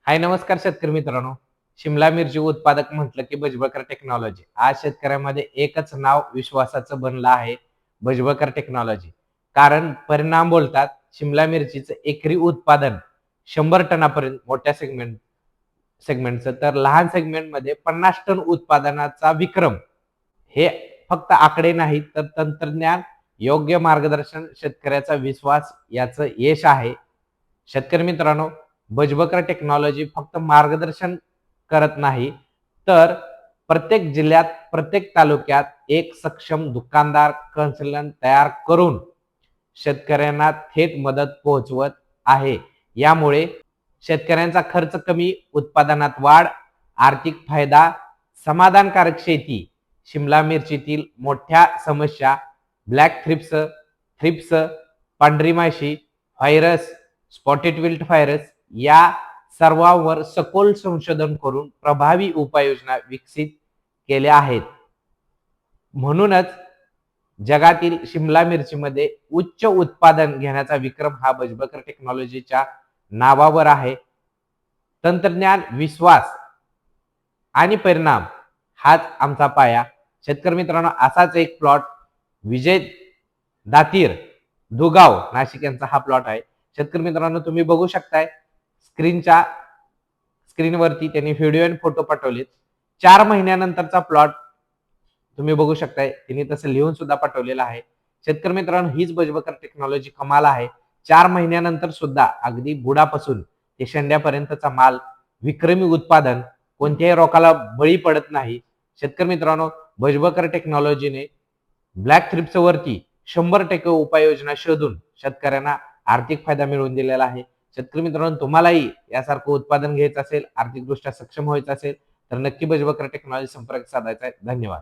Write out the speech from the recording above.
हाय नमस्कार शेतकरी मित्रांनो. शिमला मिरची उत्पादक म्हटलं की भुजबळकर टेक्नॉलॉजी. आज शेतकऱ्यांमध्ये एकच नाव विश्वासाचं बनलं आहे, भुजबळकर टेक्नॉलॉजी. कारण परिणाम बोलतात शिमला मिरचीचं एकरी उत्पादन 100 टनापर्यंत मोठ्या सेगमेंटचं तर लहान सेगमेंटमध्ये 50 टन उत्पादनाचा विक्रम. हे फक्त आकडे नाहीत तर तंत्रज्ञान, योग्य मार्गदर्शन, शेतकऱ्याचा विश्वास याचं यश आहे. शेतकरी मित्रांनो, भुजबळकर टेक्नॉलॉजी फक्त मार्गदर्शन करत नाही, तर प्रत्येक जिल्ह्यात, प्रत्येक तालुक्यात एक सक्षम दुकानदार कन्सल्टंट तयार करून शेतकऱ्यांना थेट मदत पोहोचवत आहे. यामुळे शेतकऱ्यांचा खर्च कमी, उत्पादनात वाढ, आर्थिक फायदा, समाधानकारक शेती. शिमला मिरचीतील मोठ्या समस्या ब्लॅक थ्रिप्स, पांढरी माशी, व्हायरस, स्पॉटेड विल्ट व्हायरस या सर्वांवर सखोल संशोधन करून प्रभावी उपाययोजना विकसित केल्या आहेत. म्हणूनच जगातील शिमला मिरचीमध्ये उच्च उत्पादन घेण्याचा विक्रम हा भुजबळकर टेक्नॉलॉजीच्या नावावर आहे. तंत्रज्ञान, विश्वास आणि परिणाम हाच आमचा पाया. शेतकरी मित्रांनो, असाच एक प्लॉट विजय दातीर, दुगाव, नाशिक यांचा हा प्लॉट आहे. शेतकरी मित्रांनो, तुम्ही बघू शकताय स्क्रीनवरती त्यांनी व्हिडिओ आणि फोटो पाठवलेत. 4 महिन्यानंतरचा प्लॉट तुम्ही बघू शकताय. त्यांनी तसं लिहून सुद्धा पाठवलेलं आहे. शेतकरी मित्रांनो, हीच भुजबळकर टेक्नॉलॉजी कमाल आहे. 4 महिन्यानंतर सुद्धा अगदी बुडापासून ते शेंड्यापर्यंतचा माल, विक्रमी उत्पादन, कोणत्याही रोगाला बळी पडत नाही. शेतकरी मित्रांनो, भुजबळकर टेक्नॉलॉजीने ब्लॅक थ्रिप्स वरती 100% उपाययोजना शोधून शेतकऱ्यांना आर्थिक फायदा मिळवून दिलेला आहे. शेतकरी मित्रांनो, तुम्हालाही यासारखं उत्पादन घ्यायचं असेल, आर्थिकदृष्ट्या सक्षम व्हायचं असेल तर नक्की भुजबळकर टेक्नॉलॉजी संपर्क साधायचा आहे. धन्यवाद.